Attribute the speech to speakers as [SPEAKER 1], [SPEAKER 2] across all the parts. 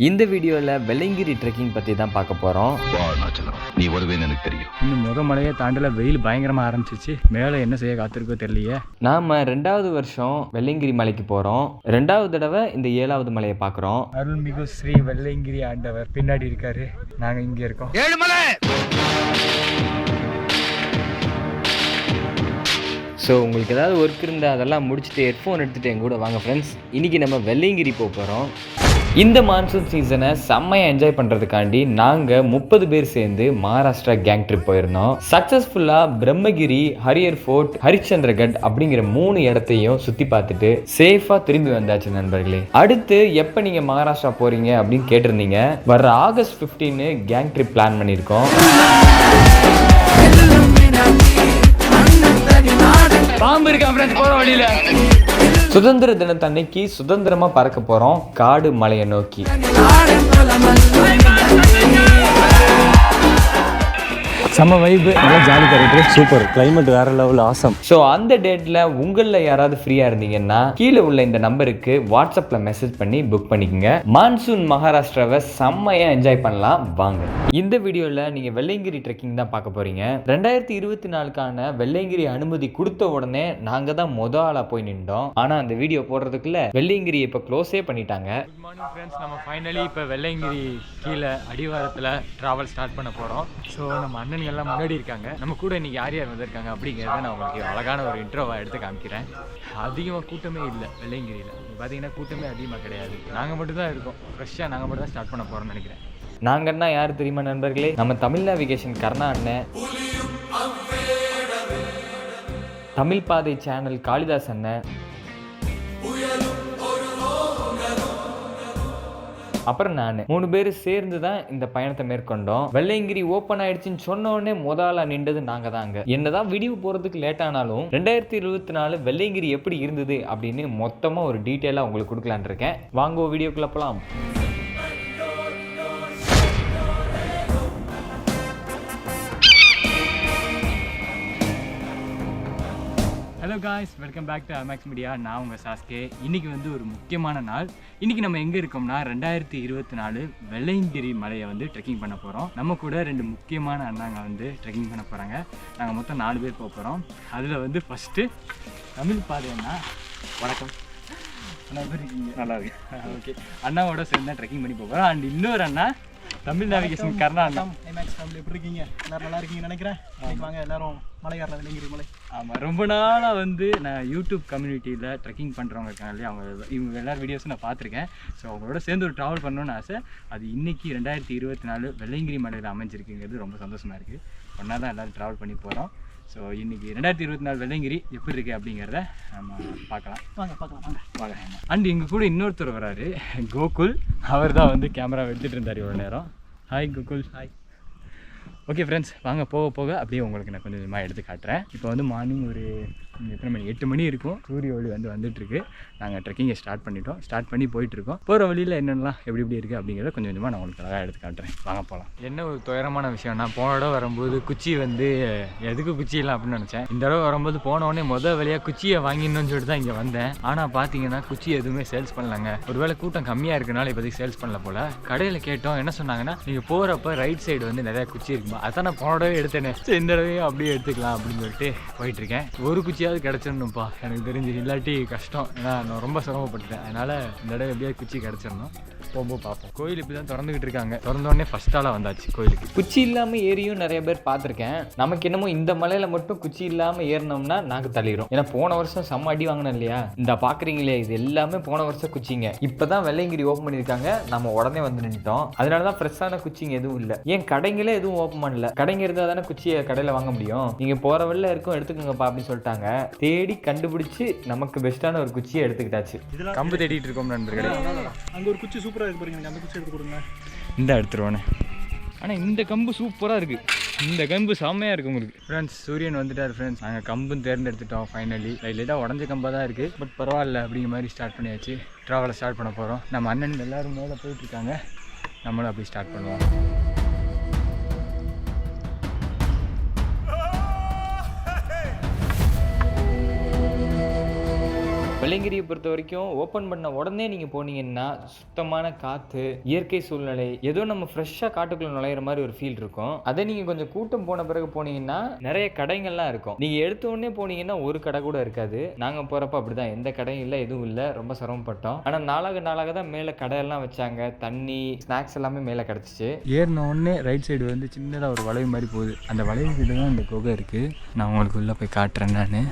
[SPEAKER 1] இந்த வீடியோல வெள்ளையங்கிரி ட்ரெக்கிங் பத்தி தான் பார்க்க போறோம்.
[SPEAKER 2] நீ வருவேன்னு எனக்கு தெரியும்.
[SPEAKER 3] இன்னும் முத மலையே தாண்டல, வெயில் பயங்கரமா ஆரம்பிச்சிச்சு. மேலே என்ன செய்ய காத்திருக்கோ தெரியலையே.
[SPEAKER 1] நாம 2வது வருஷம் வெள்ளையங்கிரி மலைக்கு போறோம். 2வது தடவை இந்த 7வது மலையை பார்க்குறோம்.
[SPEAKER 3] அருள்மிகு ஸ்ரீ வெள்ளையங்கிரி ஆண்டவர் பின்னாடி இருக்காரு, நாங்க இங்க இருக்கோம்.
[SPEAKER 1] ஸோ உங்களுக்கு ஏதாவது ஒர்க் இருந்தால் அதெல்லாம் முடிச்சுட்டு ஹெட்ஃபோன் எடுத்துகிட்டு என் கூட வாங்க ஃப்ரெண்ட்ஸ். இன்றைக்கி நம்ம வெள்ளையங்கிரி போகிறோம். இந்த மான்சூன் சீசனை செம்மையாக என்ஜாய் பண்ணுறதுக்காண்டி நாங்கள் 30 பேர் சேர்ந்து மகாராஷ்டிரா கேங் ட்ரிப் போயிருந்தோம். சக்ஸஸ்ஃபுல்லாக பிரம்மகிரி, ஹரியர் ஃபோர்ட், ஹரிச்சந்திரகட் அப்படிங்கிற 3 இடத்தையும் சுற்றி பார்த்துட்டு சேஃபாக திரும்பி வந்தாச்சு நண்பர்களே. அடுத்து எப்போ நீங்கள் மகாராஷ்டிரா போகிறீங்க அப்படின்னு கேட்டிருந்தீங்க. வர்ற ஆகஸ்ட் 15 கேங் ட்ரிப் பிளான் பண்ணியிருக்கோம்.
[SPEAKER 3] பாம்பு இருக்கா ஃப்ரெண்ட்ஸ் போற வழியில.
[SPEAKER 1] சுதந்திர தினத்தன்னைக்கு சுதந்திரமா பறக்க போறோம் காடு மலையை நோக்கி.
[SPEAKER 3] செம்ம வைப்பு, நல்லா ஜாலி கரெக்டு, சூப்பர் கிளைமேட், வேற லெவல், ஆசம்.
[SPEAKER 1] ஸோ அந்த டேட்டில் உங்களில் யாராவது ஃப்ரீயாக இருந்தீங்கன்னா கீழே உள்ள இந்த நம்பருக்கு வாட்ஸ்அப்பில் மெசேஜ் பண்ணி புக் பண்ணிக்கோங்க. மான்சூன் மகாராஷ்டிராவை செம்மையாக என்ஜாய் பண்ணலாம் வாங்க. இந்த வீடியோவில் நீங்கள் வெள்ளையங்கிரி ட்ரெக்கிங் தான் பார்க்க போகிறீங்க. 2024க்கான வெள்ளையங்கிரி அனுமதி கொடுத்த உடனே நாங்கள் தான் ஆளாக போய் நின்றோம். ஆனால் அந்த வீடியோ போடுறதுக்குள்ள வெள்ளையங்கிரி இப்போ க்ளோஸே பண்ணிட்டாங்க.
[SPEAKER 3] குட் மார்னிங் ஃப்ரெண்ட்ஸ், நம்ம ஃபைனலி இப்போ வெள்ளையங்கிரி கீழே அடிவாரத்தில் ட்ராவல் ஸ்டார்ட் பண்ண போகிறோம். ஸோ நம்ம அண்ணன் எல்லாம் முன்னாடி இருக்காங்க. நம்ம கூட இன்னைக்கு யார் யார் வந்திருக்காங்க அப்படிங்கிறத நான் உங்களுக்கு அழகான ஒரு இன்ட்ரோவாக எடுத்து காமிக்கிறேன். அதிகமாக கூட்டமே இல்லை வெள்ளையங்கிரியில். பார்த்தீங்கன்னா கூட்டமே அதிகமாக கிடையாது. நாங்கள் மட்டும் தான் இருக்கோம். ஃப்ரெஷ்ஷாக நாங்கள் மட்டும் தான் ஸ்டார்ட் பண்ண போகிறோம்னு நினைக்கிறேன்.
[SPEAKER 1] நாங்கன்னா யார் தெரியுமா நண்பர்களே? நம்ம தமிழ் நேவிகேஷன் கர்ணா அண்ணன், தமிழ் பாதை சேனல் காளிதாஸ் அண்ணன், அப்புறம் நான் 3 பேர் சேர்ந்து தான் இந்த பயணத்தை மேற்கொண்டோம். வெள்ளையங்கிரி ஓப்பன் ஆயிடுச்சுன்னு சொன்ன உடனே முதல்ல நின்றது நாங்க தாங்க. என்னதான் வீடியோ போறதுக்கு லேட் ஆனாலும் 2024 வெள்ளையங்கிரி எப்படி இருந்தது அப்படின்னு மொத்தமா ஒரு டீட்டெயிலா உங்களுக்கு கொடுக்கலான் இருக்கேன். வாங்க வீடியோக்குள்ள போலாம்.
[SPEAKER 3] Hello guys, welcome back to Amex media. நான் உங்கள் சாஸ்கே. இன்றைக்கி வந்து ஒரு முக்கியமான நாள். இன்றைக்கி நம்ம எங்கே இருக்கோம்னா 2024 வெள்ளையங்கிரி மலையை வந்து ட்ரெக்கிங் பண்ண போகிறோம். நம்ம கூட 2 முக்கியமான அண்ணாங்க வந்து ட்ரெக்கிங் பண்ண போகிறாங்க. நாங்கள் மொத்தம் 4 பேர் போக போகிறோம். அதில் வந்து ஃபஸ்ட்டு தமிழ் பாதை அண்ணா. வணக்கம் அண்ணா, எப்படி இருக்கீங்க? நல்லா இருக்கு. ஓகே, அண்ணாவோட சேர்ந்து தான் ட்ரெக்கிங் பண்ணி போகிறோம். அண்ட் இன்னொரு அண்ணா தமிழ் நேவிகேஷன் கர்ணா அண்ணா.
[SPEAKER 4] எப்படி இருக்கீங்க? எல்லாரும் நல்லா இருக்கீங்கன்னு நினைக்கிறேன். வாங்க எல்லாரும் மலை ஏறலாம், வெள்ளையங்கிரி மலை.
[SPEAKER 3] ஆமாம், ரொம்ப நாளாக வந்து நான் யூடியூப் கம்யூனிட்டியில் ட்ரெக்கிங் பண்ணுறவங்க இருக்காங்க இல்லையா, இவங்க எல்லார் வீடியோஸும் நான் பார்த்துருக்கேன். ஸோ அவங்களோட சேர்ந்து ஒரு ட்ராவல் பண்ணணுன்னு ஆசை. அது இன்றைக்கி 2024 வெள்ளையங்கிரி மலையில் அமைஞ்சிருக்குங்கிறது ரொம்ப சந்தோஷமாக இருக்குது. ஒன்றா தான் எல்லோரும் ட்ராவல் பண்ணி போகிறோம். ஸோ இன்றைக்கி 2024 வெள்ளையங்கிரி எப்படி இருக்குது அப்படிங்கிறத நம்ம பார்க்கலாம். வாங்க. அண்ட் எங்கள் கூட இன்னொருத்தர் வராரு, கோகுல். அவர் தான் வந்து கேமரா எடுத்துகிட்டு இருந்தார் இவ்வளோ நேரம். Hi Gokul. Hi. Okay friends, வாங்க போக போக அப்படியே உங்களுக்கு நான் கொஞ்சம் கொஞ்சமாக எடுத்து காட்டுறேன். இப்போ வந்து மார்னிங் ஒரு எத்தனை மணி, 8 மணி இருக்கும். சூரிய ஒளி வந்துட்டுருக்கு. நாங்கள் ட்ரெக்கிங்கை ஸ்டார்ட் பண்ணி போயிட்டுருக்கோம். போகிற வழியில் என்னென்னலாம் எப்படி இருக்குது அப்படிங்கிறத கொஞ்சம் கொஞ்சமாக நான் உங்களுக்கு அழகாக எடுத்து காட்டுறேன். வாங்க போகலாம். என்ன ஒரு துயரமான விஷயம்னா, போன தடவை வரும்போது குச்சி வந்து எதுக்கு குச்சி இல்லை அப்படின்னு நினச்சேன். இந்த தடவை வரும்போது போனோடனே வழியாக குச்சியை வாங்கிடணும்னு சொல்லிட்டு தான் இங்கே வந்தேன். ஆனால் பார்த்தீங்கன்னா குச்சி எதுவுமே சேல்ஸ் பண்ணலாங்க. ஒருவேளை கூட்டம் கம்மியாக இருக்கனால இப்போதைக்கு சேல்ஸ் பண்ணல போல். கடையில் கேட்டோம், என்ன சொன்னாங்கன்னா, நீங்கள் போகிறப்ப ரைட் சைடு வந்து நிறையா குச்சி இருக்குமா, அதான் நான் போன தடவை எடுத்தேனே, சரி இந்த தடவையும் அப்படியே எடுத்துக்கலாம் அப்படின்னு சொல்லிட்டு போயிட்டுருக்கேன். ஒரு குச்சி கிடச்சிடணும்ப்பா எனக்கு தெரிஞ்சு, இல்லாட்டி கஷ்டம். ஏன்னா நான் ரொம்ப சிரமப்பட்டுட்டேன். அதனால் இந்த தடவை எப்படியாவது குச்சி கிடச்சிடணும். போகும்போது பார்ப்போம். கோயில் இப்படி தான் திறந்துக்கிட்டு இருக்காங்க. திறந்தோடனே ஃபர்ஸ்ட் ஆளாக வந்தாச்சு கோயிலுக்கு.
[SPEAKER 1] குச்சி இல்லாமல் ஏறியும் நிறைய பேர் பார்த்துருக்கேன். நமக்கு என்னமோ இந்த மலையில் மட்டும் குச்சி இல்லாமல் ஏறினோம்னா நாங்கள் தள்ளிடும். ஏன்னா போன வருஷம் செம்ம அடி வாங்கினோம் இல்லையா. இந்த பார்க்குறீங்களே, இது எல்லாமே போன வருஷம் குச்சிங்க. இப்போ தான் வெள்ளையங்கிரி ஓப்பன் பண்ணியிருக்காங்க. நம்ம உடனே வந்து நின்றுட்டோம். அதனால தான் ஃப்ரெஷ்ஷான குச்சிங்க எதுவும் இல்லை. ஏன் கடைங்களே எதுவும் ஓப்பன் பண்ணல. கடைங்க இருந்தால் தானே குச்சியை கடையில் வாங்க முடியும். நீங்கள் போகிற வழியில் இருக்கும், எடுத்துக்கோங்கப்பா அப்படின்னு சொல்லிட்டாங்க. தேடி கண்டுபிடிச்சு நமக்கு பெஸ்ட்டான ஒரு குச்சியை எடுத்துக்கிட்டாச்சு.
[SPEAKER 3] கம்பு தேடிட்டு இருக்கோம் நண்பர்களே.
[SPEAKER 4] அங்கே ஒரு குச்சி சூப்பராக இருக்கு பாருங்க, அந்த குச்சி எடுத்து கொடுங்க.
[SPEAKER 3] இந்த எடுத்துருவானே. ஆனால் இந்த கம்பு சூப்பராக இருக்குது. இந்த கம்பு செம்மையாக இருக்குது உங்களுக்கு. ஃப்ரெண்ட்ஸ், சூரியன் வந்துட்டார் ஃப்ரெண்ட்ஸ். நாங்கள் கம்பும் தேர்ந்தெடுத்துட்டோம் ஃபைனலி. லைட்டாக உடஞ்ச கம்பாக தான் இருக்குது, பட் பரவாயில்ல அப்படிங்கிற மாதிரி ஸ்டார்ட் பண்ணியாச்சு. ட்ராவலை ஸ்டார்ட் பண்ண போகிறோம். நம்ம அண்ணன் எல்லோரும் மேலே போயிட்டுருக்காங்க. நம்மளும் அப்படி ஸ்டார்ட் பண்ணுவோம்.
[SPEAKER 1] வெள்ளையங்கிரியை பொறுத்த வரைக்கும் ஓப்பன் பண்ண உடனே நீங்கள் போனீங்கன்னா சுத்தமான காற்று, இயற்கை சூழ்நிலை, ஏதோ நம்ம ஃப்ரெஷ்ஷாக காட்டுக்குள்ளே நுழையிற மாதிரி ஒரு ஃபீல் இருக்கும். அதை நீங்கள் கொஞ்சம் கூட்டம் போன பிறகு போனீங்கன்னா நிறைய கடைகள்லாம் இருக்கும். நீங்கள் எடுத்த உடனே போனீங்கன்னா ஒரு கடை கூட இருக்காது. நாங்கள் போகிறப்ப அப்படி தான், எந்த கடையும் இல்லை, எதுவும் இல்லை, ரொம்ப சிரமப்பட்டோம். ஆனால் நாளாக தான் மேலே கடையெல்லாம் வச்சாங்க, தண்ணி ஸ்நாக்ஸ் எல்லாமே மேலே கிடச்சிச்சு.
[SPEAKER 3] ஏறின உடனே ரைட் சைடு வந்து சின்னதாக ஒரு வளைவு மாதிரி போகுது. அந்த வளைவு கிட்ட தான் இந்த குகை இருக்குது. நான் உங்களுக்கு உள்ளே போய் காட்டுறேன். நான்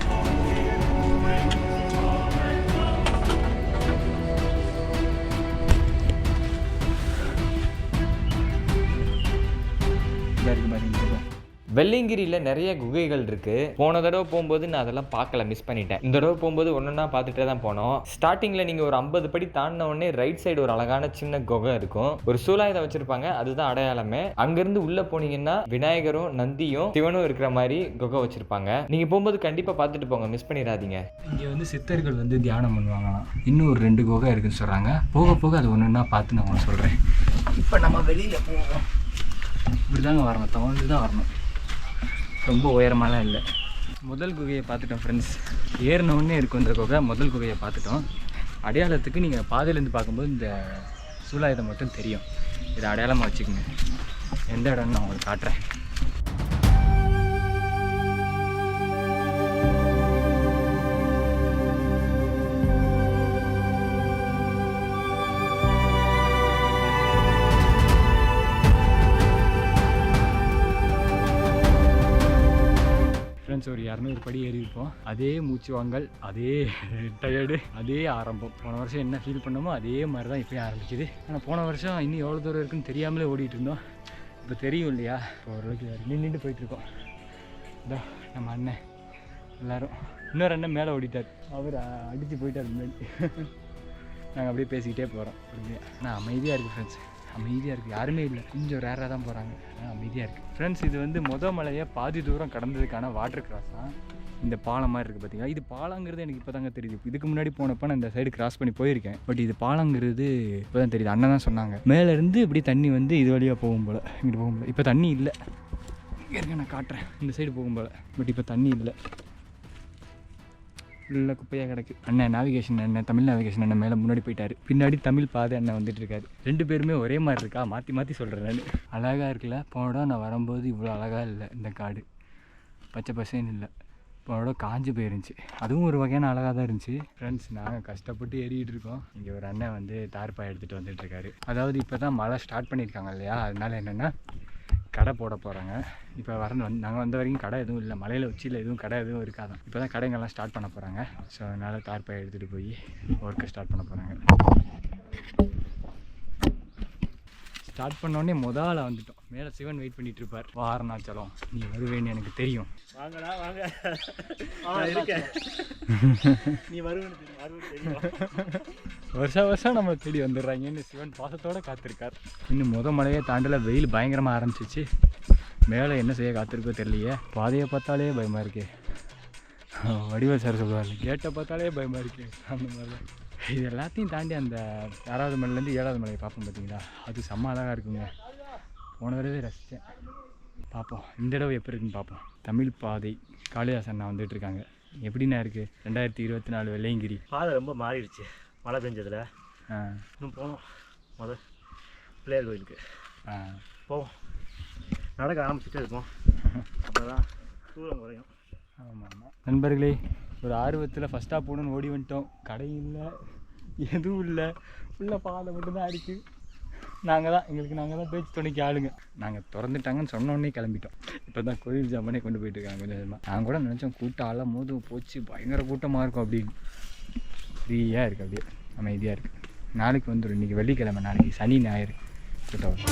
[SPEAKER 1] வெள்ளையங்கிரியில் நிறைய குகைகள் இருக்குது. போன தடவை போகும்போது நான் அதெல்லாம் பார்க்கல, மிஸ் பண்ணிட்டேன். இந்த தடவை போகும்போது ஒன்றா பார்த்துட்டே தான் போனோம். ஸ்டார்டிங்கில் நீங்கள் ஒரு 50 படி தாண்டின உடனே ரைட் சைடு ஒரு அழகான சின்ன குகை இருக்கும். ஒரு சூலாயுதம் வச்சுருப்பாங்க, அதுதான் அடையாளமே. அங்கேருந்து உள்ளே போனீங்கன்னா விநாயகரும் நந்தியும் சிவனும் இருக்கிற மாதிரி குகை வச்சுருப்பாங்க. நீங்கள் போகும்போது கண்டிப்பாக பார்த்துட்டு போங்க, மிஸ் பண்ணிடாதீங்க.
[SPEAKER 3] இங்கே வந்து சித்தர்கள் வந்து தியானம் பண்ணுவாங்களாம். இன்னும் ஒரு 2 குகை இருக்குன்னு சொல்கிறாங்க. போக போக அது ஒன்றுன்னா பார்த்து நான் உங்களுக்கு சொல்கிறேன். இப்போ நம்ம வெளியில் போவோம். இப்படி தாங்க வரணும், தவழ்ந்து தான் வரணும். ரொம்ப உயரமாலாம் இல்லை. முதல் குகையை பார்த்துட்டோம் ஃப்ரெண்ட்ஸ். ஏறினோடனே இருக்கும் இந்த குகை. முதல் குகையை பார்த்துட்டோம். அடையாளத்துக்கு நீங்கள் பாதையிலேருந்து பார்க்கும்போது இந்த சூலாயுதம் மட்டும் தெரியும். இதை அடையாளமாக வச்சுக்கோங்க. எந்த இடம்னு நான் உங்களுக்கு காட்டுறேன். ஒரு 200 படி ஏறி இருப்போம். அதே மூச்சு வாங்கல், அதே டயர்டு, அதே ஆரம்பம். போன வருஷம் என்ன ஃபீல் பண்ணோமோ அதே மாதிரி தான் இப்போயும் ஆரம்பிக்குது. ஆனால் போன வருஷம் இன்னும் எவ்வளோ தூரம் இருக்குன்னு தெரியாமலே ஓடிட்டு இருந்தோம். இப்போ தெரியும் இல்லையா? இப்போ ஓரளவுக்கு நின்று போயிட்டுருக்கோம். இதோ நம்ம அண்ணன் எல்லோரும். இன்னொரு அண்ணன் மேலே ஓடிட்டார். அவர் அடித்து போயிட்டார் முன்னாடி. நாங்கள் அப்படியே பேசிக்கிட்டே போகிறோம் பொறுமையாக. ஆனால் அமைதியாக இருக்குது ஃப்ரெண்ட்ஸ், அமைதியாக இருக்குது. யாருமே இல்லை, கொஞ்சம் ரேராக தான் போகிறாங்க. ஆனால் அமைதியாக இருக்குது ஃப்ரெண்ட்ஸ். இது வந்து மலையை பாதி தூரம் கடந்ததுக்கான வாட்டர் கிராஸ் தான். இந்த பாலம் மாதிரி இருக்குது பார்த்தீங்களா? இது பாலங்கிறது எனக்கு இப்போ தாங்க தெரியுது. இதுக்கு முன்னாடி போனப்போ நான் இந்த சைடு கிராஸ் பண்ணி போயிருக்கேன். பட் இது பாலங்கிறது இப்போ தான் தெரியுது. அண்ணன் தான் சொன்னாங்க. மேலேருந்து இப்படி தண்ணி வந்து இது வழியாக போகும் போல், இங்கிட்டு போகும் போல். இப்போ தண்ணி இல்லை. இங்கே நான் காட்டுறேன். இந்த சைடு போகும் போல். பட் இப்போ தண்ணி இல்லை, ஃபுல்லாக குப்பையாக கிடக்கு. அண்ணன் நேவிகேஷன் அண்ணன், தமிழ் நேவிகேஷன் அண்ணன் மேலே முன்னாடி போயிட்டார். பின்னாடி தமிழ் பாதை அண்ணன் வந்துட்டு இருக்காரு. 2 பேருமே ஒரே மாதிரி இருக்கா, மாற்றி சொல்கிறேன் நான். அழகாக இருக்குல்ல? போனோட நான் வரும்போது இவ்வளோ அழகாக இல்லை. இந்த காடு பச்சை பசேன்னு இல்லை. போனோட காஞ்சு போயிருந்துச்சு. அதுவும் ஒரு வகையான அழகாக தான் இருந்துச்சு ஃப்ரெண்ட்ஸ். நாங்கள் கஷ்டப்பட்டு ஏறிக்கிட்டு இருக்கோம். இங்கே ஒரு அண்ணன் வந்து தார்பாய் எடுத்துகிட்டு வந்துட்டுருக்காரு. அதாவது இப்போ தான் மழை ஸ்டார்ட் பண்ணியிருக்காங்க இல்லையா? அதனால என்னென்னா கடை போட போகிறாங்க. இப்போ நாங்கள் வந்த வரைக்கும் கடை எதுவும் இல்லை. மலையில் உச்சியில் எதுவும் கடை எதுவும் இருக்காதான். இப்போ தான் கடைங்கள்லாம் ஸ்டார்ட் பண்ண போகிறாங்க. ஸோ அதனால் தார்பாய் எடுத்துகிட்டு போய் ஒர்க்கை ஸ்டார்ட் பண்ண போகிறாங்க. ஸ்டார்ட் பண்ணோடனே முதல்ல வந்துட்டோம். மேலே சிவன் வெயிட் பண்ணிட்டு இருப்பார். வாரணாச்சலம் நீ வருவேன்னு எனக்கு தெரியும்.
[SPEAKER 4] வாங்கடா வாங்க, நீ வருவேன்னு தெரியும்.
[SPEAKER 3] வருஷம் நம்ம தேடி வந்துடுறாங்கன்னு சிவன் பாசத்தோடு காத்திருக்கார். இன்னும் மலையே தாண்டல, வெயில் பயங்கரமாக ஆரம்பிச்சிச்சு. மேலே என்ன செய்ய காத்திருக்கோ தெரியலையே. பாதையை பார்த்தாலே பயமாக இருக்கே. வடிவேல் சார் சொல்லுவார், கேட்டை பார்த்தாலே பயமாக இருக்கே. அந்த மாதிரி தான் இது எல்லாத்தையும் தாண்டி அந்த 6வது மலையிலேருந்து 7வது மலையை பார்ப்போம் பார்த்தீங்களா? அது செம்ம அழகாக இருக்குங்க. போன தடவை ரசித்தேன். பார்ப்போம் இந்த தடவை எப்படி இருக்குன்னு பார்ப்போம். தமிழ் பாதை காளிதாஸ் அண்ணா வந்துட்டு இருக்காங்க. எப்படின்னா இருக்குது 2024 வெள்ளையங்கிரி
[SPEAKER 5] பாதை ரொம்ப மாறிடுச்சு மழை பெஞ்சதில். இன்னும் போனோம் பிள்ளையார் கோயிலுக்கு போவோம். நடக்க ஆரம்பிச்சுட்டே இருக்கும், அப்போ தான் தூரம் குறையும்.
[SPEAKER 3] ஆமாம் நண்பர்களே, ஒரு ஆர்வத்தில் ஃபஸ்ட்டாக போகணுன்னு ஓடி வந்துட்டோம். கடையும் இல்லை, எதுவும் இல்லை, ஃபுல்லாக பாதை மட்டும்தான் இருக்குது. நாங்கள் தான் பேச்சு துணைக்கு ஆளுங்க. நாங்கள் திறந்துட்டாங்கன்னு சொன்னோடனே கிளம்பிட்டோம். இப்போ தான் கோயில் ஜாமானே கொண்டு போயிட்டுருக்காங்க கொஞ்சம் கொஞ்சமாக. நான் கூட நினச்சோம் கூட்டம் ஆளாக போது போச்சு, பயங்கர கூட்டமாக இருக்கும் அப்படின்னு. ஃப்ரீயாக இருக்குது, அப்படியே அமைதியாக இருக்குது. நாளைக்கு வந்துடும். இன்றைக்கி வெள்ளிக்கிழமை, நாளைக்கு சனி ஞாயிறு கூட்டம் வரும்.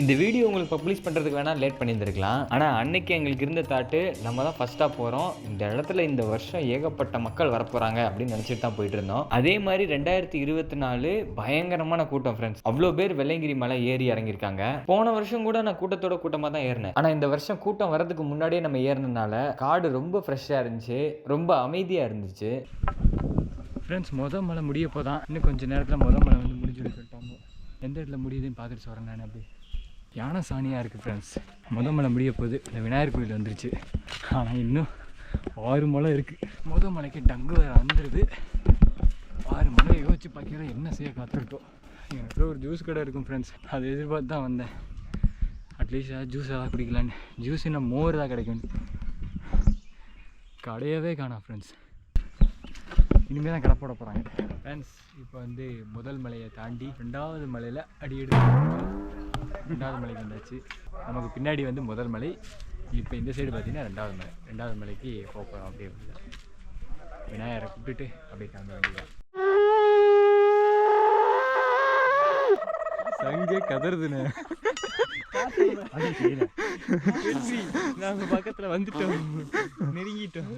[SPEAKER 1] இந்த வீடியோ உங்களுக்கு பப்ளிஷ் பண்ணுறதுக்கு வேணால் லேட் பண்ணியிருந்துருக்கலாம். ஆனால் அன்னைக்கு எங்களுக்கு இருந்த தாட்டு, நம்ம தான் ஃபஸ்ட்டாக போகிறோம், இந்த இடத்துல இந்த வருஷம் ஏகப்பட்ட மக்கள் வரப்போகிறாங்க அப்படின்னு நினச்சிட்டு தான் போயிட்டு இருந்தோம். அதே மாதிரி 2024 பயங்கரமான கூட்டம் ஃப்ரெண்ட்ஸ். அவ்வளோ பேர் வெள்ளையங்கிரி மலை ஏறி இறங்கியிருக்காங்க. போன வருஷம் கூட நான் கூட்டமாக தான் ஏறினேன். ஆனால் இந்த வருஷம் கூட்டம் வரதுக்கு முன்னாடியே நம்ம ஏறினதுனால காடு ரொம்ப ஃப்ரெஷ்ஷாக இருந்துச்சு, ரொம்ப அமைதியாக இருந்துச்சு.
[SPEAKER 3] ஃப்ரெண்ட்ஸ் மொதல் மலை முடியப்போ தான் இன்னும் கொஞ்சம் நேரத்தில் மொதல் மலை வந்து முடிஞ்சுன்னு சொல்லிட்டாங்க. எந்த இடத்துல முடியுதுன்னு பார்த்துட்டு சொல்கிறேன் நான். அப்படி யானை சாணியாக இருக்குது ஃப்ரெண்ட்ஸ். மொதல் மலை முடிய போகுது. இந்த விநாயகர் கோயில் வந்துருச்சு. ஆனால் இன்னும் 6 மலை இருக்குது. மொதல் மலைக்கு டங்கு வேறு வந்துடுது. 6 மலை யோசிச்சு பார்க்கல என்ன செய்ய காத்திருக்கோம். எனக்கு ஒரு ஜூஸ் கடை இருக்கும் ஃப்ரெண்ட்ஸ். அதை எதிர்பார்த்து தான் வந்தேன். அட்லீஸ்ட் ஜூஸ் ஏதாவது குடிக்கலான்னு. ஜூஸ் இன்னும் மோர் தான் கிடைக்கும். கடையவே காணோம் ஃப்ரெண்ட்ஸ். இனிமேல் தான் கடை போட போகிறாங்க ஃப்ரெண்ட்ஸ். இப்போ வந்து முதல் மலையை தாண்டி 2வது மலையில் அடி எடுத்து 2வது மலைக்கு வந்தாச்சு. நமக்கு பின்னாடி வந்து முதல் மலை. இப்போ இந்த சைடு பார்த்தீங்கன்னா 2வது மலை. 2வது மலைக்கு போகிறோம். அப்படியே விநாயகரை கூப்பிட்டுட்டு அப்படியே கிளம்ப வேண்டியதான். சங்கே கதறுதுண்ணே. நாங்கள் பக்கத்தில் வந்துட்டோம், நெருங்கிட்டோம்.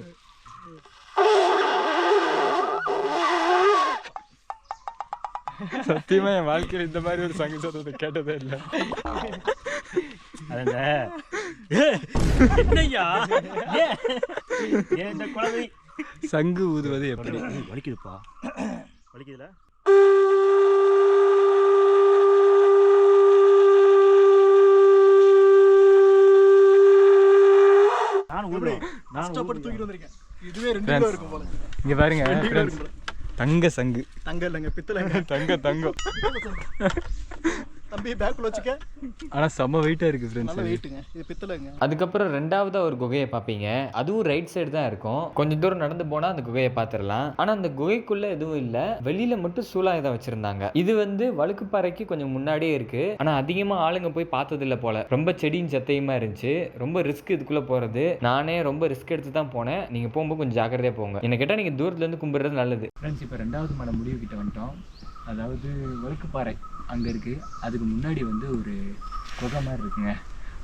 [SPEAKER 3] சத்தியமா என் வாழ்க்கையில் இந்த மாதிரி ஒரு சங்கு சத்தத்தை கேட்டதே இல்லை.
[SPEAKER 5] இந்த குழந்தை
[SPEAKER 3] சங்கு ஊதுவது எப்படி
[SPEAKER 5] வலிக்குதுப்பா? வலிக்குதுல
[SPEAKER 4] தூக்கிட்டு வந்திருக்கேன். இதுவே 2 கிலோ இருக்கும் போல.
[SPEAKER 3] இங்க பாருங்க, தங்க சங்கு.
[SPEAKER 4] தங்க இல்லைங்க, பித்தளைங்க.
[SPEAKER 3] தங்கம்.
[SPEAKER 4] தம்பி பேக்குள்ள வச்சுக்க.
[SPEAKER 3] ஆனால் செம்ம வெயிட்டாக இருக்குது ஃப்ரெண்ட்ஸ்.
[SPEAKER 4] நல்ல வெயிட்டுங்க. இது பித்தளைங்க.
[SPEAKER 1] அதுக்கப்புறம் 2வது ஒரு குகையை பார்ப்பீங்க. அதுவும் ரைட் சைடு தான் இருக்கும். கொஞ்சம் தூரம் நடந்து போனால் அந்த குகையை பார்த்துடலாம். ஆனால் அந்த குகைக்குள்ளே எதுவும் இல்லை. வெளியில் மட்டும் சூலாயுதம் வச்சுருந்தாங்க. இது வந்து வழுக்குப்பாறைக்கு கொஞ்சம் முன்னாடியே இருக்குது. ஆனால் அதிகமாக ஆளுங்க போய் பார்த்ததில்ல போல. ரொம்ப செடியும் சத்தையுமா இருந்துச்சு. ரொம்ப ரிஸ்க் இதுக்குள்ளே போகிறது. நானே ரொம்ப ரிஸ்க் எடுத்து தான் போனேன். நீங்கள் போகும்போது கொஞ்சம் ஜாக்கிரதையாக போங்க. என்ன கேட்டால் நீங்கள் தூரத்துலேருந்து கும்பிட்றது நல்லது
[SPEAKER 3] ஃப்ரெண்ட்ஸ். இப்போ 2வது மலை முடிவு கிட்ட வந்துட்டோம். அதாவது வழுக்குப்பாறை அங்கே இருக்குது. அதுக்கு முன்னாடி வந்து ஒரு குகை மாதிரி இருக்குங்க.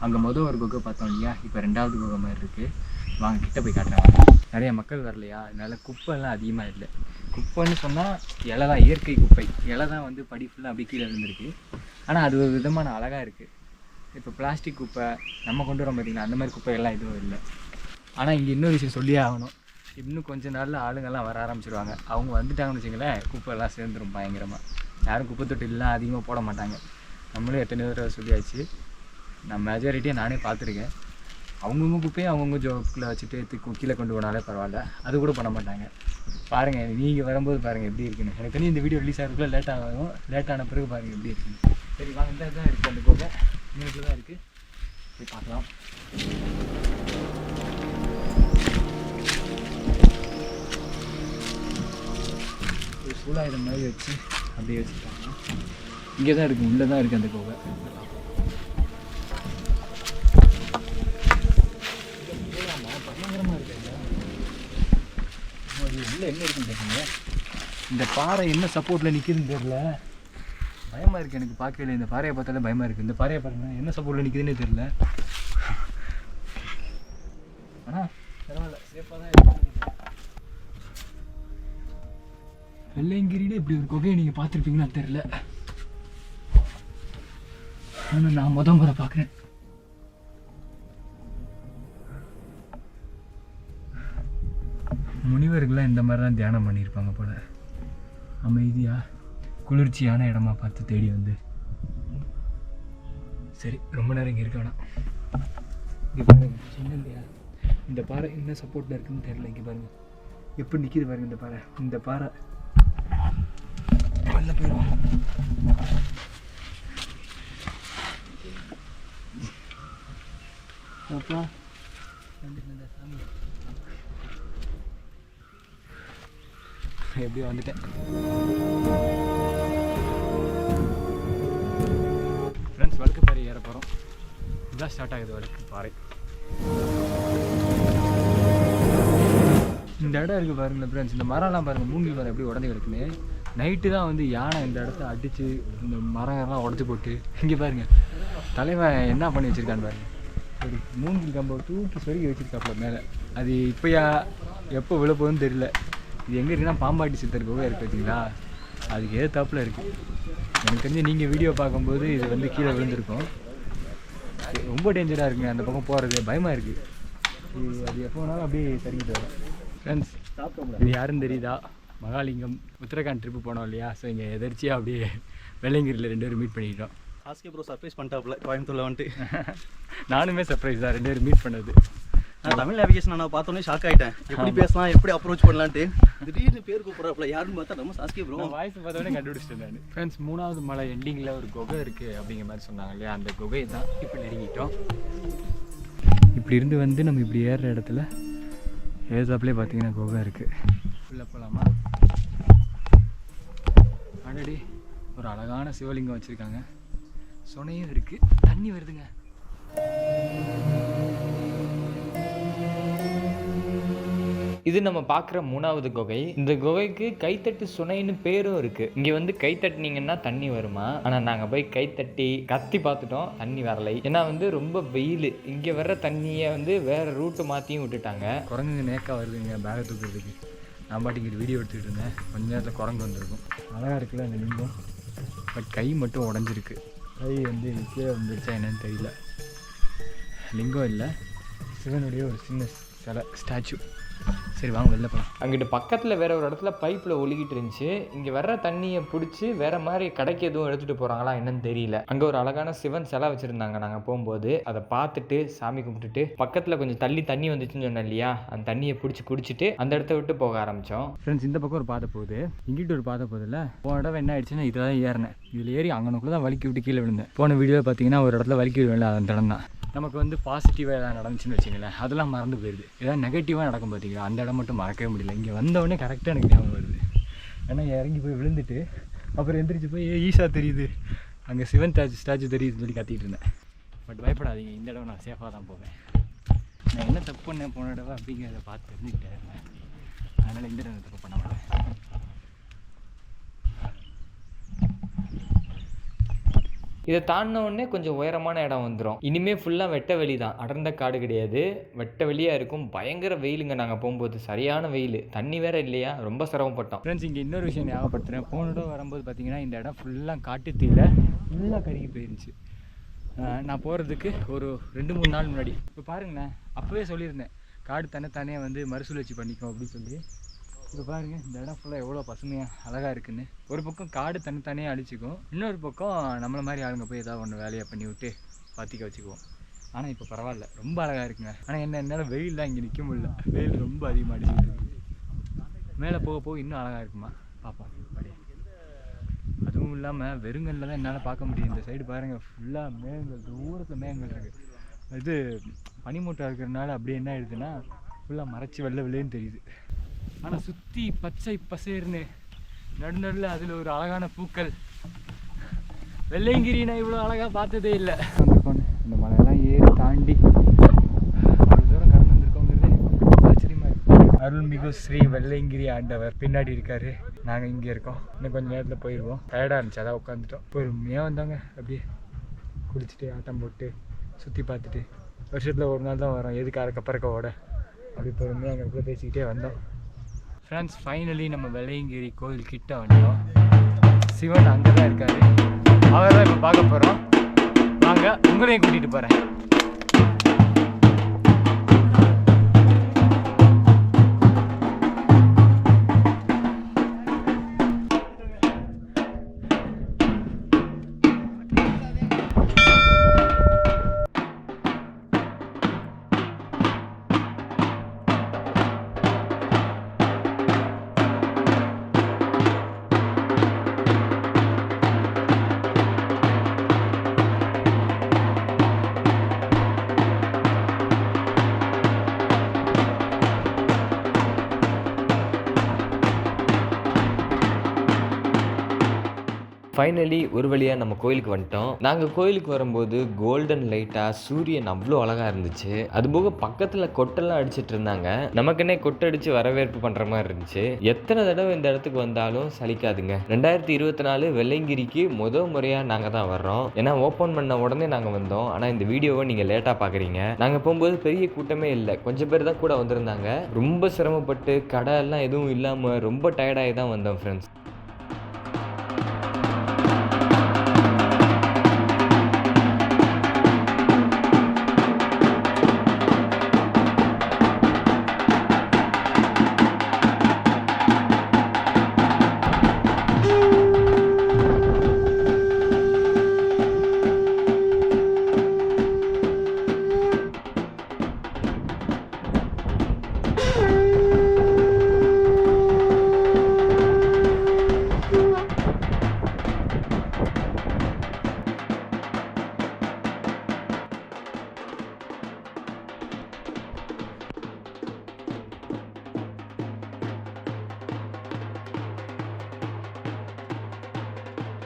[SPEAKER 3] அங்கே ஒரு குகை பார்த்தோம் இல்லையா? இப்போ 2வது குகை மாதிரி இருக்குது. வாங்க கிட்ட போய் காட்டுறாங்க. நிறைய மக்கள் வரலையா, அதனால குப்பைலாம் அதிகமாக இல்லை. குப்பைன்னு சொன்னால் இலை தான், இயற்கை குப்பை. இலை தான் வந்து படி ஃபுல்லாக அப்படி கீழே இருந்திருக்கு. ஆனால் அது ஒரு விதமான அழகாக இருக்குது. இப்போ பிளாஸ்டிக் குப்பை நம்ம கொண்டு வரோம் பார்த்தீங்கன்னா, அந்த மாதிரி குப்பைகள்லாம் எதுவும் இல்லை. ஆனால் இங்கே இன்னொரு விஷயம் சொல்லியே ஆகணும். இன்னும் கொஞ்ச நாளில் ஆளுங்கள்லாம் வர ஆரம்பிச்சிடுவாங்க. அவங்க வந்துட்டாங்கன்னு வச்சுங்களேன், குப்பையெல்லாம் சேர்ந்துடும் பயங்கரமாக. யாரும் குப்பை தொட்டிலாம் அதிகமாக போட மாட்டாங்க. நம்மளும் எத்தனை தடவை சொல்லியாச்சு. நான் மெஜாரிட்டியாக நானே பார்த்துருக்கேன். அவங்கவுங்க குப்பையை அவங்கவுங்க ஜோக்கில் வச்சுட்டு கீழே கொண்டு போனாலே பரவாயில்ல. அது கூட பண்ண மாட்டாங்க. பாருங்கள், நீங்கள் வரும்போது பாருங்கள் எப்படி இருக்குன்னு. எனக்கு தெரிஞ்சு இந்த வீடியோ ரிலீஸ் ஆகிறதுக்குள்ள லேட்டான பிறகு பாருங்கள் எப்படி இருக்குன்னு. சரி வாங்க, இந்த தான் இருக்குது அந்த கோகை. இங்கே தான் இருக்குது, போய் பார்க்கலாம். ஒரு சூலாயுதம் மாதிரி வச்சு அப்படியே வச்சுருக்காங்க. இங்கே தான் இருக்குது, உள்ளே தான் இருக்குது அந்த கோகை. பயங்கரமாக இருக்கு. உள்ளே என்ன இருக்குன்னு தெரியுங்க. இந்த பாறை என்ன சப்போர்ட்டில் நிற்குதுன்னு தெரியல. பயமாக இருக்குது எனக்கு பார்க்கல. இந்த பாறையை பார்த்தாலே பயமாக இருக்குது. இந்த பாறையை பாருங்க, என்ன சப்போர்ட்டில் நிற்குதுன்னே தெரியல. ஆனால் பரவாயில்ல, சேஃபாக தான் இருக்கு. வெள்ளையங்கிரியில் இப்படி ஒரு குகையை நீங்கள் பார்த்துருப்பீங்கன்னு தெரியல. ஆனால் நான் முறை பார்க்குறேன். முனிவர்கள்லாம் இந்த மாதிரி தான் தியானம் பண்ணியிருப்பாங்க போல. அமைதியாக குளிர்ச்சியான இடமா பார்த்து தேடி வந்து. சரி, ரொம்ப நேரம் இங்கே இருக்க வேணாம். இங்கே பாருங்க, சின்ன இல்லையா இந்த பாறை என்ன சப்போர்ட்டில் இருக்குன்னு தெரியல. இங்கே பாருங்க எப்படி நிற்கிது பாருங்க. இந்த பாறை வெளில போயிடும். அப்பா சாமி எப்படியோ வந்துட்டேன். ஃப்ரெண்ட்ஸ், வழுக்குப்பாறை ஏற போகிறோம். இதுதான் ஸ்டார்ட் ஆகுது வழுக்குப்பாறை. இந்த இடம் இருக்குது பாருங்களேன் ஃப்ரெண்ட்ஸ். இந்த மரம்லாம் பாருங்கள், மூங்கில் மரம் எப்படி உடஞ்சி கிடக்குன்னு. நைட்டு தான் வந்து யானை இந்த இடத்த அடித்து இந்த மரங்கள்லாம் உடச்சி போட்டு. இங்கே பாருங்கள், தலைவன் என்ன பண்ணி வச்சுருக்கான்னு பாருங்கள். ஒரு மூங்கில் கம்பை தூக்கி சொருகி வச்சுருக்காப்புல மேலே. அது இப்போயா எப்போ விழப்போகுதுன்னு தெரியல. இது எங்கே இருக்குன்னா பாம்பாட்டி சித்தர் கோவை இருக்குது வச்சிங்களா, அதுக்கு ஏத்தாப்பில் இருக்குது. எனக்கு தெரிஞ்சு நீங்கள் வீடியோ பார்க்கும்போது இது வந்து கீழே விழுந்திருக்கும். ரொம்ப டேஞ்சராக இருக்குங்க அந்த பக்கம் போகிறது, பயமாக இருக்குது. அது எப்போ வேணாலும் அப்படியே சரிக்கிட்டு வரும். ஃப்ரெண்ட்ஸ், இது யாருன்னு தெரியுதா? மகாலிங்கம் உத்தரகாண்ட் ட்ரிப்பு போனோம் இல்லையா, ஸோ இங்கே எதிர்ச்சியாக அப்படியே வெள்ளையங்கிரியில் 2 பேரும் மீட் பண்ணிக்கிட்டோம்.
[SPEAKER 4] ஆஸ்கே ப்ரோ சர்ப்ரைஸ் பண்ணிட்டாப்புல கோயம்புத்தூரில் வந்துட்டு.
[SPEAKER 3] நானுமே சர்ப்ரைஸ் தான் 2 பேரும் மீட் பண்ணது.
[SPEAKER 4] நான் தமிழ் நேவிகேஷன் நான் பார்த்தோன்னே ஷாக் ஆகிட்டேன். எப்படி பேசலாம், எப்படி அப்ரோச் பண்ணலான்ட்டு. திடீர்னு பேர் கூப்பிட்றாப்புல, யாருன்னு பார்த்தா நம்ம ஆஸ்கே ப்ரோ.
[SPEAKER 3] வாய்ஸ் பார்த்தோன்னே கண்டுபிடிச்சிட்டேன் நான். ஃப்ரெண்ட்ஸ், 3வது மலை எண்டிங்கில் ஒரு குகை இருக்குது அப்படிங்கிற மாதிரி சொன்னாங்க இல்லையா, அந்த குகை தான் இப்போ நெருங்கிட்டோம். இப்படி இருந்து வந்து நம்ம இப்படி ஏறுற இடத்துல ஏதாப்லேயே பார்த்தீங்கன்னா குகை இருக்குது. உள்ளே போகலாமா? ஆல்ரெடி ஒரு அழகான சிவலிங்கம் வச்சுருக்காங்க, சுனையும் இருக்குது, தண்ணி வருதுங்க.
[SPEAKER 1] இது நம்ம பார்க்குற 3வது குகை. இந்த குகைக்கு கைத்தட்டு சுனைன்னு பேரும் இருக்கு. இங்க வந்து கை தட்டினீங்கன்னா தண்ணி வருமா, ஆனா நாங்க போய் கை தட்டி கத்தி பார்த்துட்டோம், தண்ணி வரலை. ஏன்னா வந்து ரொம்ப வெயில், இங்க வர்ற தண்ணியை வந்து வேற ரூட்டு மாத்தியும் விட்டுட்டாங்க.
[SPEAKER 3] குரங்குங்க நேக்கா வருதுங்க பேகை தூக்குறதுக்கு. நான் பாட்டிக்கு வீடியோ எடுத்துக்கிட்டு இருந்தேன், கொஞ்ச நேரத்தில் குரங்கு வந்திருக்கும். அழகாக இருக்குல்ல அந்த லிங்கம். பட் கை மட்டும் உடஞ்சிருக்கு. கை வந்து கீழே வந்துருச்சா என்னன்னு தெரியல. லிங்கம் இல்லை, சிவனுடைய ஒரு சின்ன சிலை, ஸ்டாச்சு. சரி வாங்க வெளில போகலாம்.
[SPEAKER 1] அங்கிட்டு பக்கத்தில் வேற ஒரு இடத்துல பைப்பில் ஒழுகிட்டு இருந்துச்சு. இங்கே வர்ற தண்ணியை பிடிச்சி வேற மாதிரி கடைக்கு எதுவும் எடுத்துகிட்டு போகிறாங்களா என்னன்னு தெரியல. அங்கே ஒரு அழகான சிவன் சிலை வச்சுருந்தாங்க. நாங்கள் போகும்போது அதை பார்த்துட்டு சாமி கும்பிட்டுட்டு பக்கத்தில் கொஞ்சம் தண்ணி வந்துச்சுன்னு சொன்னேன் இல்லையா, அந்த தண்ணியை பிடிச்சி குடிச்சிட்டு அந்த இடத்த விட்டு போக ஆரம்பித்தோம்.
[SPEAKER 3] ஃப்ரெண்ட்ஸ், இந்த பக்கம் ஒரு பாதை போகுது, இங்கிட்டு ஒரு பாதை போகுதுல்ல. போன தடவை என்ன ஆயிடுச்சுன்னா இதில் தான் ஏறினேன். இதில் ஏறி அங்கனுக்குள்ளே தான் வலிக்கி விட்டு கீழே விழுந்தேன். போன வீடியோவில் பார்த்தீங்கன்னா ஒரு இடத்துல வலிக்கி விழுவேன், அந்த இடம் தான். நமக்கு வந்து பாசிட்டிவாக எதாவது நடந்துச்சுன்னு வச்சுங்களேன், அதெல்லாம் மறந்து போயிடுது. ஏதாவது நெகட்டிவாக நடக்கும் பார்த்தீங்களா, அந்த இடம் மட்டும் மறக்கவே முடியல. இங்கே வந்தவொடனே கரெக்டாக எனக்கு ஞாபகம் வருது. ஏன்னா இறங்கி போய் விழுந்துட்டு அப்புறம் எந்திரிச்சு போய் ஈஸா தெரியுது, அங்கே சிவன் ஸ்டாச்சு தெரியுதுன்னு சொல்லி கத்திட்டு இருந்தேன். பட் பயப்படாதீங்க, இந்த இடம் நான் சேஃபாக தான் போவேன். நான் என்ன தப்பு பண்ணேன் போன தடவை அப்படிங்கிறத பார்த்து தெரிஞ்சுக்கிட்டே இருந்தேன். அதனால் இந்த இடம் தப்பு பண்ண மாட்டேன்.
[SPEAKER 1] இதை தாண்டின உடனே கொஞ்சம் உயரமான இடம் வந்துடும். இனிமேல் ஃபுல்லாக வெட்ட வெளி தான், அடர்ந்த காடு கிடையாது, வெட்ட வெளியாக இருக்கும். பயங்கர வெயிலுங்க, நாங்கள் போகும்போது சரியான வெயில், தண்ணி வேற இல்லையா, ரொம்ப சிரமப்பட்டோம்.
[SPEAKER 3] ஃப்ரெண்ட்ஸ், இங்கே இன்னொரு விஷயம் ஞாபகப்படுத்துகிறேன். போன இடம் வரும்போது பார்த்தீங்கன்னா இந்த இடம் ஃபுல்லாக காட்டுத்தீயில் ஃபுல்லாக கருகி போயிருந்துச்சு. நான் போகிறதுக்கு ஒரு 2-3 நாள் முன்னாடி. இப்போ பாருங்களேன், அப்போவே சொல்லியிருந்தேன் காடு தன்னைத்தானே வந்து மறுசுழற்சி பண்ணிக்கும் அப்படின்னு சொல்லி. இப்போ பாருங்கள், இந்த இடம் ஃபுல்லாக எவ்வளோ பசுமையாக அழகாக இருக்குன்னு. ஒரு பக்கம் காடு தன்னைத்தானே அழிச்சிக்கும், இன்னொரு பக்கம் நம்மளை மாதிரி ஆளுங்க போய் ஏதாவது ஒன்று வேலையை பண்ணி விட்டு பாத்திக்க வச்சுக்குவோம். ஆனால் இப்போ பரவாயில்ல, ரொம்ப அழகாக இருக்குங்க. ஆனால் என்னால் வெயில்லாம் இங்கே நிற்க முடியல, வெயில் ரொம்ப அதிகமாக அடிச்சுட்டு இருக்குது. மேலே போக போக இன்னும் அழகாக இருக்குமா பார்ப்போம். அப்படியே அதுவும் இல்லாமல் வெறுங்கல்ல தான் என்னால் பார்க்க முடியும். இந்த சைடு பாருங்கள், ஃபுல்லாக மேகங்கள், தூரத்தில் மேகங்கள் இருக்குது. இது பனிமூட்டம் இருக்கிறதுனால அப்படியே என்ன ஆயிடுதுன்னா ஃபுல்லாக மறைச்சி வெள்ளைன்னு தெரியுது. ஆனால் சுற்றி பச்சை பசேர்னு நடுநடுவில் அதில் ஒரு அழகான பூக்கள். வெள்ளையங்கிரி நான் இவ்வளோ அழகாக பார்த்ததே இல்லை. வந்திருக்கோன்னு இந்த மலையெல்லாம் ஏறி தாண்டி அவ்வளோ தூரம் கடந்து வந்திருக்கோங்கிறது ஆச்சரியமாக இருக்குது. அருள்மிகு ஸ்ரீ வெள்ளையங்கிரி ஆண்டவர் பின்னாடி இருக்காரு, நாங்கள் இங்கே இருக்கோம். இன்னும் கொஞ்சம் நேரத்தில் போயிடுவோம். டயர்டாக இருந்துச்சு, அதான் உட்காந்துட்டோம். பொறுமையாக வந்தாங்க, அப்படியே குளிச்சுட்டு ஆட்டம் போட்டு சுற்றி பார்த்துட்டு. வருஷத்தில் ஒரு நாள் தான் வரோம், எதுக்கு அறக்கப்பறக்க ஓட, அப்படி பொறுமையாக அங்கே கூட பேசிக்கிட்டே வந்தோம். ஃப்ரெண்ட்ஸ், ஃபைனலி நம்ம வெள்ளையங்கிரி கோயில் கிட்ட வந்துட்டோம். சிவன் அங்கே தான் இருக்காரு, அவர் தான் இப்போ பார்க்க போகிறோம். வாங்க, உங்களையும் கூட்டிகிட்டு போகிறேன்.
[SPEAKER 1] ஃபைனலி ஒரு வழியாக நம்ம கோயிலுக்கு வந்துட்டோம். நாங்கள் கோயிலுக்கு வரும்போது கோல்டன் லைட்டாக சூரியன் அவ்வளோ அழகாக இருந்துச்சு. அதுபோக பக்கத்தில் கொட்டெல்லாம் அடிச்சிட்டு இருந்தாங்க. நமக்குன்னே கொட்டடிச்சு வரவேற்பு பண்ணுற மாதிரி இருந்துச்சு. எத்தனை தடவை இந்த இடத்துக்கு வந்தாலும் சலிக்காதுங்க. 2024 வெள்ளையங்கிரிக்கு முறையாக நாங்கள் தான் வர்றோம். ஏன்னா ஓப்பன் பண்ண உடனே நாங்கள் வந்தோம். ஆனால் இந்த வீடியோவை நீங்கள் லேட்டாக பார்க்குறீங்க. நாங்கள் போகும்போது பெரிய கூட்டமே இல்லை, கொஞ்சம் பேர் தான் கூட வந்திருந்தாங்க. ரொம்ப சிரமப்பட்டு கடை எல்லாம் எதுவும் இல்லாமல் ரொம்ப டயர்டாகி தான் வந்தோம் ஃப்ரெண்ட்ஸ்.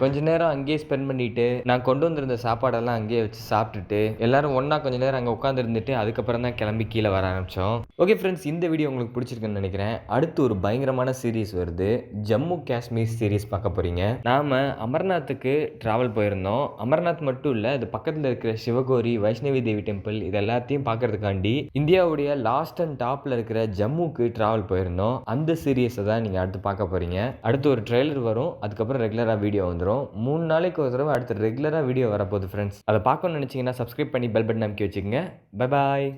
[SPEAKER 1] கொஞ்ச நேரம் அங்கேயே ஸ்பெண்ட் பண்ணிட்டு நான் கொண்டு வந்திருந்த சாப்பாடெல்லாம் அங்கேயே வச்சு சாப்பிட்டுட்டு எல்லாரும் ஒன்றா கொஞ்ச நேரம் அங்கே உட்காந்துருந்துட்டு அதுக்கப்புறம் தான் கிளம்பி கீழே வர ஆரம்பித்தோம். ஓகே ஃப்ரெண்ட்ஸ், இந்த வீடியோ உங்களுக்கு பிடிச்சிருக்குன்னு நினைக்கிறேன். அடுத்து ஒரு பயங்கரமான சீரீஸ் வருது, ஜம்மு காஷ்மீர் சீரீஸ் பார்க்க போகிறீங்க. நாம் அமர்நாத்துக்கு ட்ராவல் போயிருந்தோம். அமர்நாத் மட்டும் இல்லை, அது பக்கத்தில் இருக்கிற சிவகோரி, வைஷ்ணவி தேவி டெம்பிள் இது எல்லாத்தையும் பார்க்கறதுக்காண்டி இந்தியாவுடைய லாஸ்ட் அண்ட் டாப்பில் இருக்கிற ஜம்முக்கு ட்ராவல் போயிருந்தோம். அந்த சீரீஸை தான் நீங்கள் அடுத்து பார்க்க போகிறீங்க. அடுத்து ஒரு ட்ரெய்லர் வரும், அதுக்கப்புறம் ரெகுலராக வீடியோ வந்துடும். 3 நாளைக்கு ஒரு தடவை அடுத்து ரெகுலராக வீடியோ வரப்போகுது ஃப்ரெண்ட்ஸ். அதை பார்க்கணும்னு நினச்சிங்கன்னா சப்ஸ்கிரைப் பண்ணி பெல் பட்டன் அமைக்கி வச்சுக்கோங்க. Bye bye.